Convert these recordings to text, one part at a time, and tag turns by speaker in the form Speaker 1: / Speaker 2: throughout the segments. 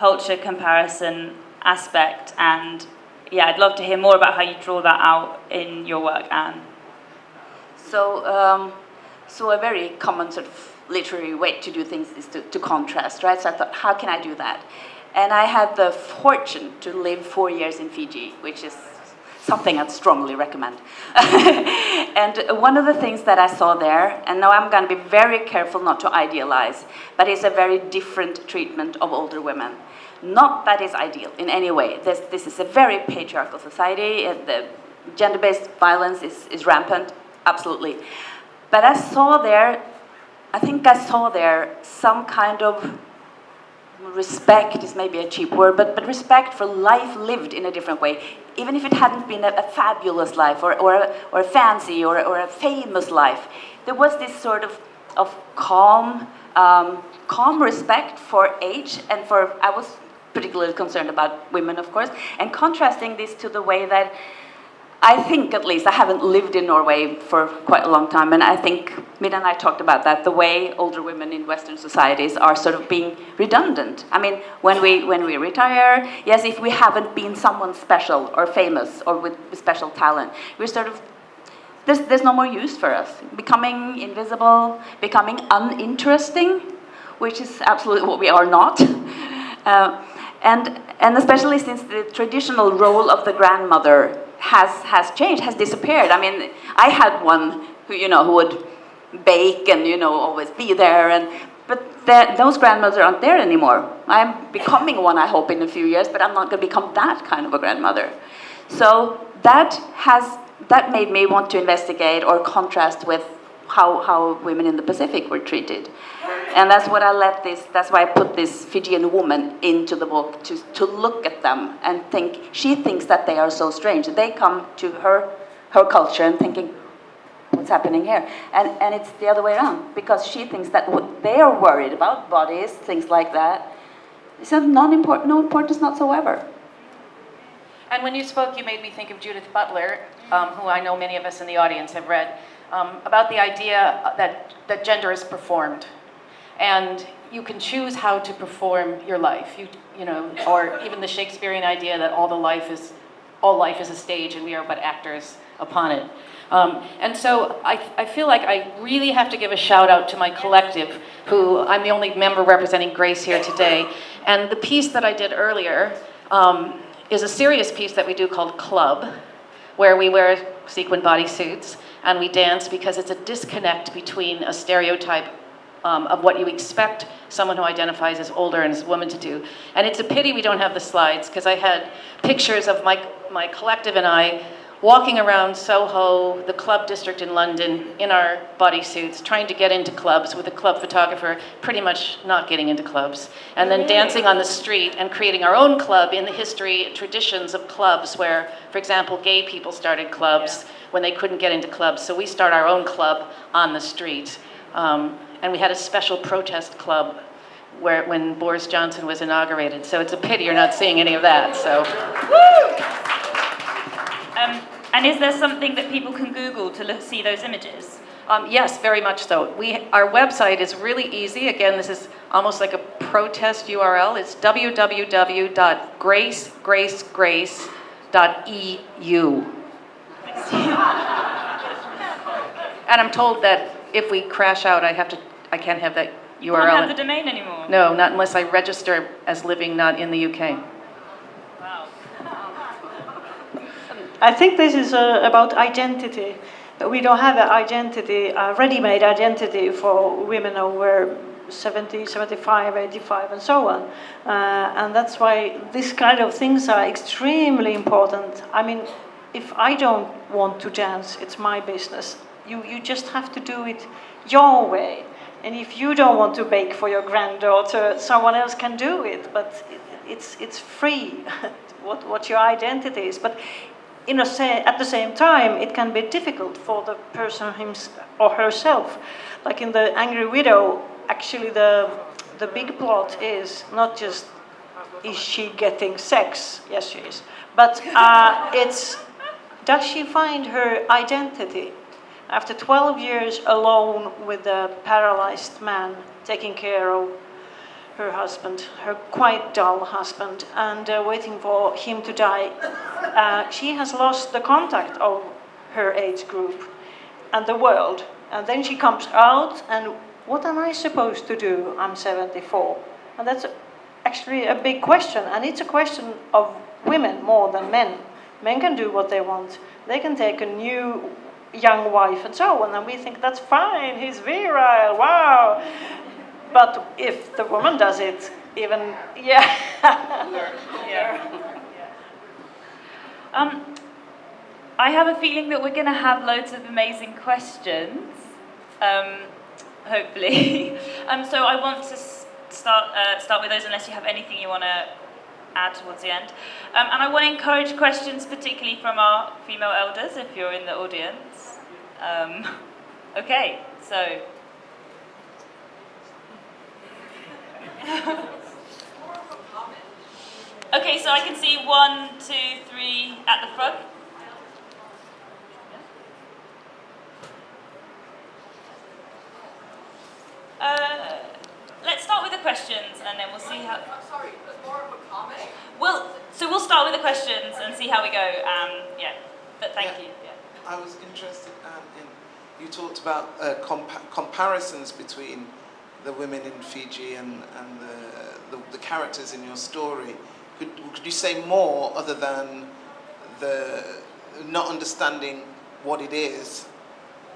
Speaker 1: culture comparison aspect, and yeah, I'd love to hear more about how you draw that out in your work, Anne.
Speaker 2: So a very common sort of literary way to do things is to contrast, right? So I thought, how can I do that? And I had the fortune to live 4 years in Fiji, which is something I'd strongly recommend. And one of the things that I saw there, and now I'm going to be very careful not to idealize, but it's a very different treatment of older women. Not that it's ideal in any way. This is a very patriarchal society. The gender-based violence is rampant, absolutely. But I saw there some kind of respect is maybe a cheap word, but respect for life lived in a different way. Even if it hadn't been a fabulous life or a fancy or a famous life, there was this sort of calm respect for age and for, I was particularly concerned about women, of course, and contrasting this to the way that I think, at least, I haven't lived in Norway for quite a long time, and I think Mida and I talked about that, the way older women in Western societies are sort of being redundant. I mean, when we retire, yes, if we haven't been someone special or famous or with special talent, we're sort of, there's no more use for us. Becoming invisible, becoming uninteresting, which is absolutely what we are not. And especially since the traditional role of the grandmother has changed, has disappeared. I mean, I had one who would bake and always be there, but those grandmothers aren't there anymore. I'm becoming one, I hope, in a few years, but I'm not going to become that kind of a grandmother. So that made me want to investigate or contrast with how women in the Pacific were treated. And that's why I put this Fijian woman into the book, to look at them and think, she thinks that they are so strange. They come to her culture and thinking, what's happening here? And it's the other way around, because she thinks that what they are worried about, bodies, things like that, is of no importance whatsoever.
Speaker 3: And when you spoke, you made me think of Judith Butler, who I know many of us in the audience have read, about the idea that gender is performed. And you can choose how to perform your life, or even the Shakespearean idea that all life is a stage and we are but actors upon it. And so I feel like I really have to give a shout out to my collective, who I'm the only member representing Grace here today. And the piece that I did earlier is a serious piece that we do called Club, where we wear sequin bodysuits and we dance, because it's a disconnect between a stereotype of what you expect someone who identifies as older and as a woman to do. And it's a pity we don't have the slides, because I had pictures of my collective and I walking around Soho, the club district in London, in our bodysuits, trying to get into clubs, with a club photographer pretty much not getting into clubs, and then dancing on the street and creating our own club in the history and traditions of clubs where, for example, gay people started clubs when they couldn't get into clubs. So we start our own club on the street. And we had a special protest club when Boris Johnson was inaugurated. So it's a pity you're not seeing any of that. So.
Speaker 1: And is there something that people can Google to see those images?
Speaker 3: Yes, very much so. Our website is really easy. Again, this is almost like a protest URL. It's www.gracegracegrace.eu. And I'm told that if we crash out, I can't have that URL.
Speaker 1: You can't have the domain anymore?
Speaker 3: No, not unless I register as living not in the UK.
Speaker 1: Wow.
Speaker 4: I think this is about identity. We don't have a ready-made identity for women over 70, 75, 85, and so on. And that's why this kind of things are extremely important. I mean, if I don't want to dance, it's my business. You just have to do it your way. And if you don't want to bake for your granddaughter, someone else can do it. But it's free, what your identity is. But at the same time, it can be difficult for the person himself or herself. Like in The Angry Widow, actually the big plot is not just, is she getting sex? Yes, she is. But it's, does she find her identity? After 12 years alone with a paralyzed man taking care of her husband, her quite dull husband, and waiting for him to die. She has lost the contact of her age group and the world. And then she comes out, and what am I supposed to do? I'm 74. And that's actually a big question, and it's a question of women more than men. Men can do what they want. They can take a new young wife and so on, and we think that's fine, he's virile, wow. But if the woman does it, even, yeah.
Speaker 1: I have a feeling that we're going to have loads of amazing questions, hopefully. So I want to start with those, unless you have anything you want to add towards the end. And I want to encourage questions, particularly from our female elders, if you're in the audience. Okay, so. Okay, so I can see 1, 2, 3 at the front. Let's start with the questions, and then we'll see how.
Speaker 5: I'm sorry, but more of a comment?
Speaker 1: We'll start with the questions and see how we go. Yeah, but thank you. Yeah.
Speaker 6: I was interested in, you talked about comparisons between the women in Fiji and the characters in your story. Could you say more other than the not understanding what it is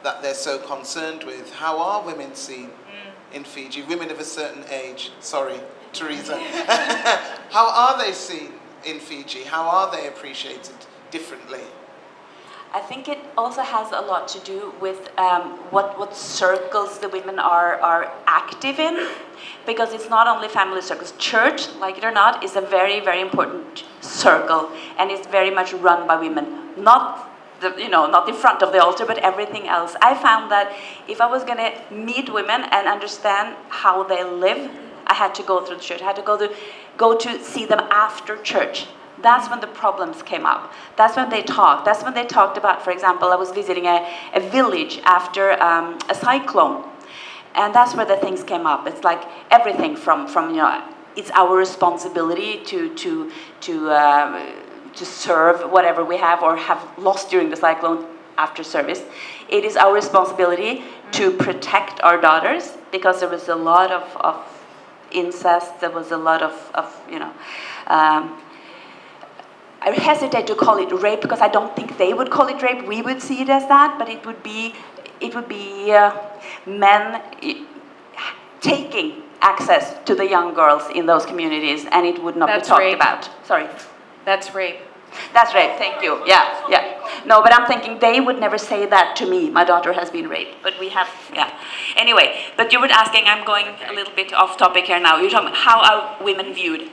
Speaker 6: that they're so concerned with? How are women seen in Fiji? Women of a certain age. Sorry, Teresa. How are they seen in Fiji? How are they appreciated differently?
Speaker 2: I think it also has a lot to do with what circles the women are active in, because it's not only family circles. Church, like it or not, is a very, very important circle, and it's very much run by women. Not in front of the altar, but everything else. I found that if I was going to meet women and understand how they live, I had to go through the church. I had to go to see them after church. That's when the problems came up. That's when they talked. That's when they talked about, for example, I was visiting a village after a cyclone. And that's where the things came up. It's like everything from it's our responsibility to serve whatever we have or have lost during the cyclone after service. It is our responsibility to protect our daughters, because there was a lot of incest. There was a lot of I hesitate to call it rape, because I don't think they would call it rape. We would see it as that, but it would be men taking access to the young girls in those communities, and it would not be talked about. Sorry.
Speaker 3: That's rape.
Speaker 2: That's rape, thank you. Yeah. No, but I'm thinking they would never say that to me. My daughter has been raped, but we have, yeah. Anyway, but you were asking, I'm going a little bit off topic here now. You're talking about how are women viewed?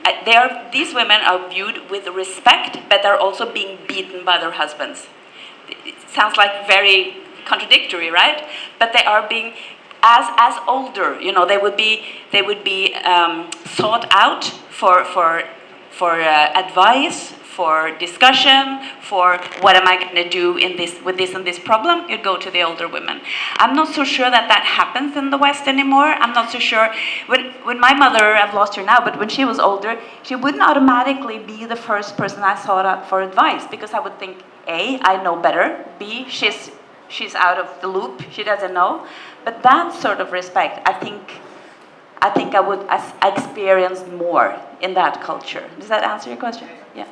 Speaker 2: These women are viewed with respect, but they're also being beaten by their husbands. It sounds like very contradictory, right? But they are being, as older, they would be sought out for advice, for discussion, for what am I going to do with this problem. You go to the older women. I'm not so sure that happens in the West anymore. I'm not so sure. When my mother, I've lost her now, but when she was older, she wouldn't automatically be the first person I sought out for advice, because I would think, A, I know better, B, she's out of the loop, she doesn't know. But that sort of respect, I think I experienced more in that culture. Does that answer your question? Yeah.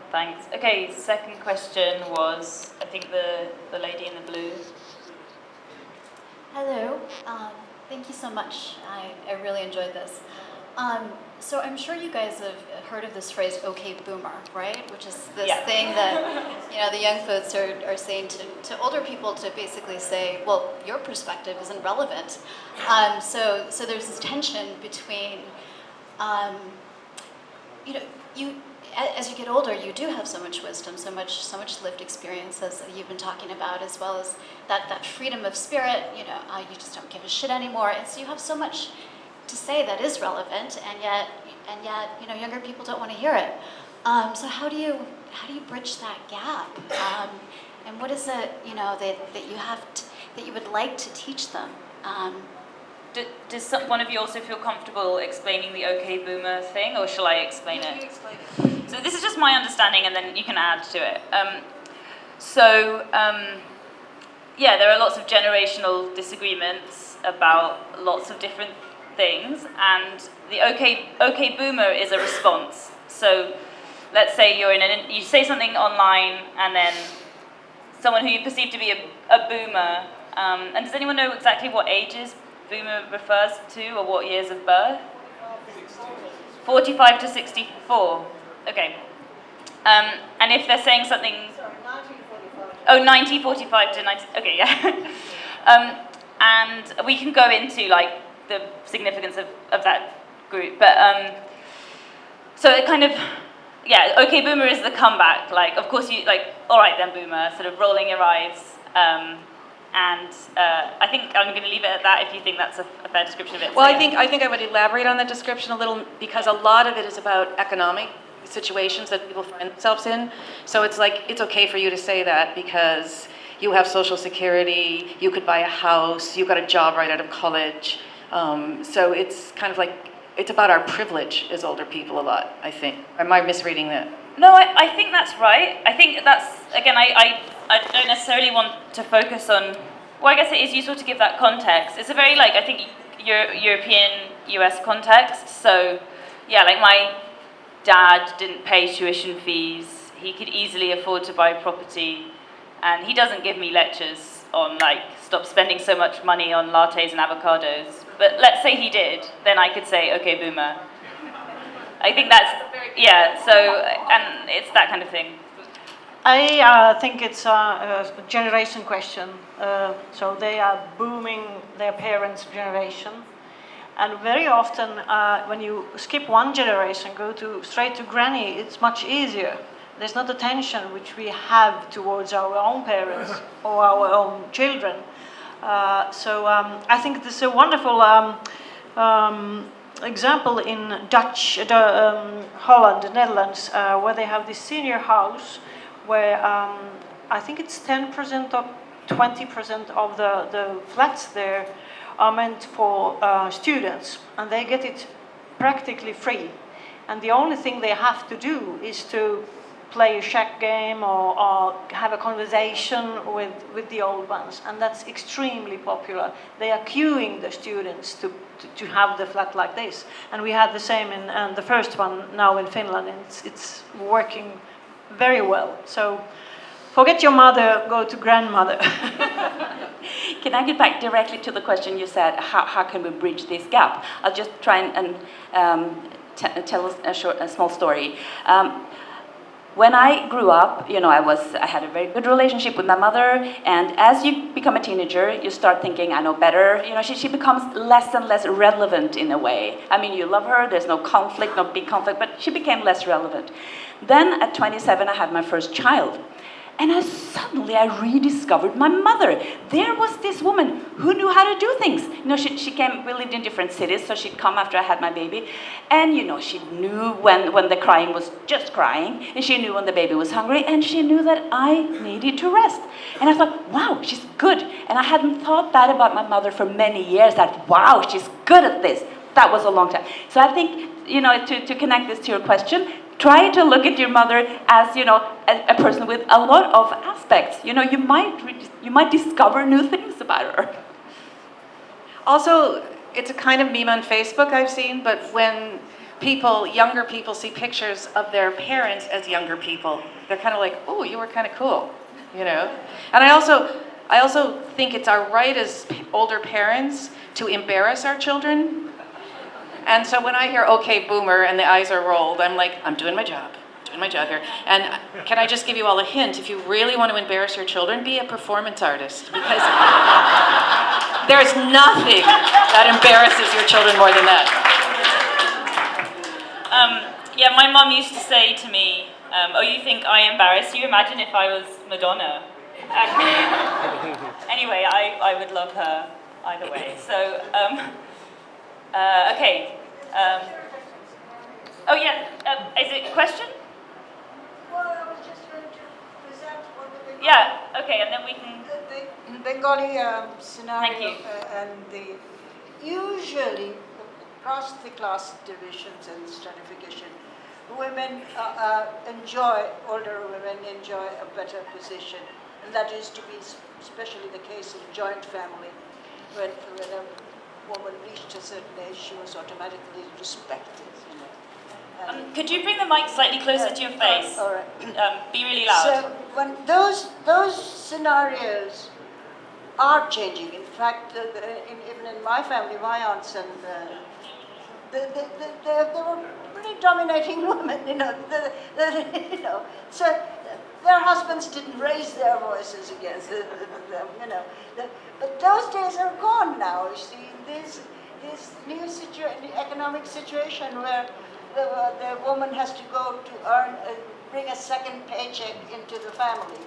Speaker 1: Thanks. Okay, second question was, I think the lady in the blue.
Speaker 7: Hello. Thank you so much. I really enjoyed this. So I'm sure you guys have heard of this phrase, "Okay, boomer," right? Which is this thing that the young folks are saying to older people to basically say, well, your perspective isn't relevant. So there's this tension between, as you get older, you do have so much wisdom, so much lived experience, as you've been talking about, as well as that freedom of spirit. You just don't give a shit anymore, and so you have so much to say that is relevant, and yet, younger people don't want to hear it. So how do you bridge that gap? And what is it, that you would like to teach them?
Speaker 1: Does one of you also feel comfortable explaining the OK Boomer thing, or shall I explain it?
Speaker 5: You explain it.
Speaker 1: So this is just my understanding, and then you can add to it. Yeah, there are lots of generational disagreements about lots of different things, and the OK Boomer is a response. So let's say you say something online, and then someone who you perceive to be a boomer, and does anyone know exactly what ages boomer refers to, or what years of birth? 45 to 64. Okay. And if they're saying something...
Speaker 4: Sorry, 1945.
Speaker 1: Oh, 1945 to 19... Okay, yeah. And we can go into, like, the significance of that group. But, so it kind of... Yeah, OK Boomer is the comeback. Like, of course, you, like, all right then, Boomer, sort of rolling your eyes. And I think I'm going to leave it at that if you think that's a fair description of it.
Speaker 3: Well,
Speaker 1: So, yeah.
Speaker 3: I think I would elaborate on that description a little, because a lot of it is about economic situations that people find themselves in. So it's like, it's okay for you to say that because you have Social Security, you could buy a house, you got a job right out of college. So it's kind of like, it's about our privilege as older people a lot, I think. Am I misreading that?
Speaker 1: No, I think that's right. I think that's, again, I don't necessarily want to focus on, well, I guess it is useful to give that context. It's a very, like, I think, European, US context. So, yeah, like, my dad didn't pay tuition fees. He could easily afford to buy property. And he doesn't give me lectures on, like, stop spending so much money on lattes and avocados. But let's say he did, then I could say, OK, Boomer. I think that's, yeah, so, and it's that kind of thing.
Speaker 4: I think it's a generation question. So they are booming their parents' generation. And very often, when you skip one generation, go straight to granny, it's much easier. There's not the tension which we have towards our own parents or our own children. So I think this is a wonderful example in Dutch, Holland, the Netherlands, where they have this senior house where I think it's 10% or 20% of the flats there are meant for students, and they get it practically free. And the only thing they have to do is to play a shack game or have a conversation with the old ones, and that's extremely popular. They are queuing the students to have the flat like this, and we had the same in the first one now in Finland, and it's working very well. So forget your mother, go to grandmother.
Speaker 2: Can I get back directly to the question you said, how can we bridge this gap? I'll just try and tell a small story. When I grew up, you know, I had a very good relationship with my mother, and as you become a teenager, you start thinking, I know better. You know, she becomes less and less relevant in a way. I mean, you love her, there's no conflict, no big conflict, but she became less relevant. Then at 27, I had my first child. And suddenly I rediscovered my mother. There was this woman who knew how to do things. You know, she came, we lived in different cities, so she'd come after I had my baby. And, you know, she knew when the crying was just crying, and she knew when the baby was hungry, and she knew that I needed to rest. And I thought, wow, she's good. And I hadn't thought that about my mother for many years, that, wow, she's good at this. That was a long time. So I think, you know, to connect this to your question, try to look at your mother as, you know, a person with a lot of aspects. You know, you might discover new things about her.
Speaker 3: Also, it's a kind of meme on Facebook I've seen, but when younger people see pictures of their parents as younger people, they're kind of like, oh, you were kind of cool, you know? And I also think it's our right as older parents to embarrass our children. And so when I hear, okay, Boomer, and the eyes are rolled, I'm like, I'm doing my job here. And can I just give you all a hint? If you really want to embarrass your children, be a performance artist. Because there's nothing that embarrasses your children more than that.
Speaker 1: Yeah, my mum used to say to me, oh, you think I embarrass you? Imagine if I was Madonna. Anyway, I would love her either way. So, okay. Oh yeah, is it a question?
Speaker 8: Well, I was just going to present what the Bengali,
Speaker 1: Yeah, okay, and then we can...
Speaker 8: the Bengali scenario
Speaker 1: Thank you.
Speaker 8: and the usually, across the class divisions and stratification, women older women enjoy a better position. And that is to be especially the case in joint family. When a woman reached a certain age, she was automatically respected.
Speaker 1: Could you bring the mic slightly closer to your face?
Speaker 8: All right.
Speaker 1: Be really loud.
Speaker 8: So when those scenarios are changing. In fact, even in my family, my aunts and they were pretty dominating women, So their husbands didn't raise their voices against them, But those days are gone now. You see, this new economic situation where the woman has to go to bring a second paycheck into the family.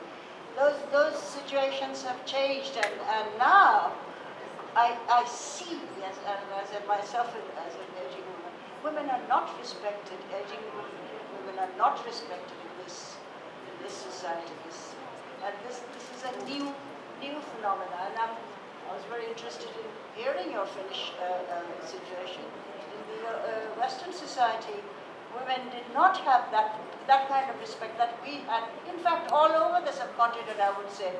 Speaker 8: Those situations have changed, and now I see, as myself as an aging woman, women are not respected. Aging women are not respected in this society. This is a new phenomenon, and I was very interested in hearing your Finnish situation. In the Western society, women did not have that kind of respect that we had. In fact, all over the subcontinent, I would say.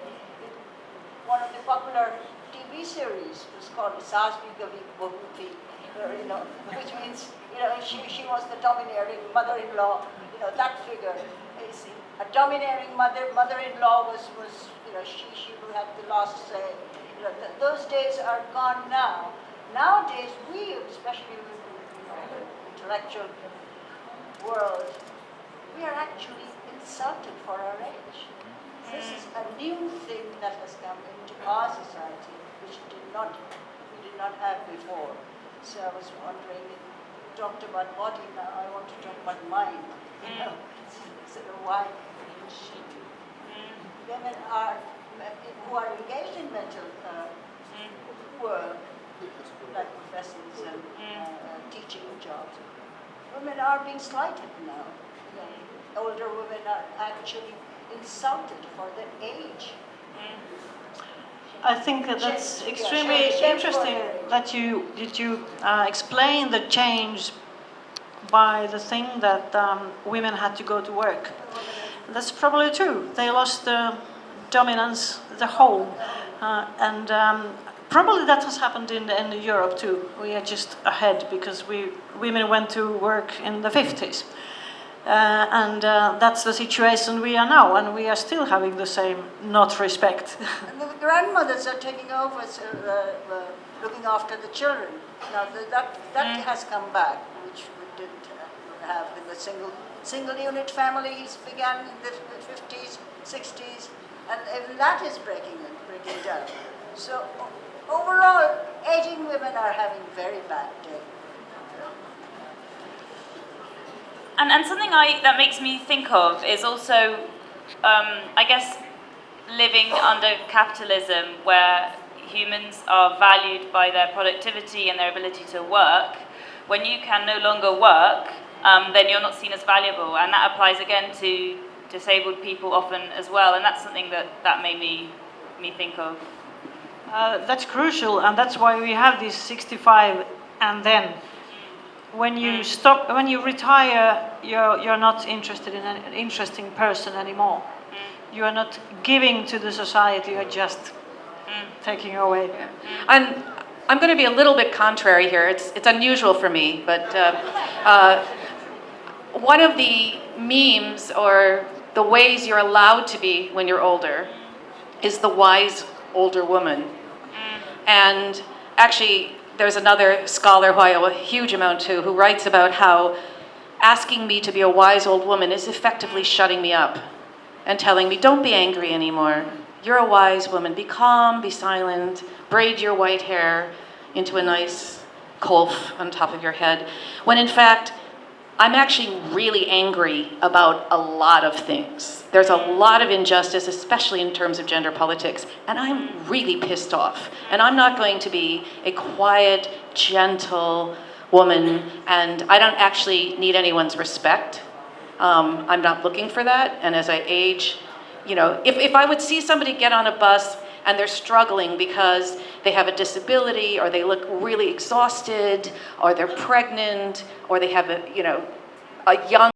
Speaker 8: One of the popular TV series was called Sasbi Gavi Bahuti, which means, she was the domineering mother-in-law, that figure. You see, a domineering mother-in-law was she who had the last say. Those days are gone now. Nowadays, we, especially in the intellectual world, we are actually insulted for our age. This is a new thing that has come into our society, which we did not have before. So I was wondering, you talked about body, now I want to talk about mind. So why women who are engaged in mental work, like professors and teaching jobs, women are being slighted now. Older women are actually insulted for their age.
Speaker 4: I think that's extremely interesting that you explain the change by the thing that women had to go to work. That's probably true. They lost the dominance, the whole, and probably that has happened in Europe too. We are just ahead because women went to work in the 50s. And that's the situation we are now, and we are still having the same not respect.
Speaker 8: And the grandmothers are taking over, looking after the children. Now that has come back, which we didn't have in the single unit families began in the 50s, 60s, and even that is breaking down. So overall, aging women are having very bad day.
Speaker 1: And something that makes me think of is also, I guess, living under capitalism, where humans are valued by their productivity and their ability to work. When you can no longer work, then you're not seen as valuable, and that applies again to disabled people often as well. And that's something that made me think of.
Speaker 4: That's crucial, and that's why we have this 65 and then. When you when you retire, you're not interested in an interesting person anymore. You are not giving to the society, you're just taking away.
Speaker 3: Yeah. I'm going to be a little bit contrary here. It's unusual for me, but one of the memes or the ways you're allowed to be when you're older is the wise older woman. And actually, there's another scholar who I owe a huge amount to who writes about how asking me to be a wise old woman is effectively shutting me up and telling me, don't be angry anymore. You're a wise woman. Be calm, be silent, braid your white hair into a nice coif on top of your head. When in fact, I'm actually really angry about a lot of things. There's a lot of injustice, especially in terms of gender politics, and I'm really pissed off. And I'm not going to be a quiet, gentle woman, and I don't actually need anyone's respect. I'm not looking for that, and as I age, if I would see somebody get on a bus and they're struggling because they have a disability, or they look really exhausted, or they're pregnant, or they have a young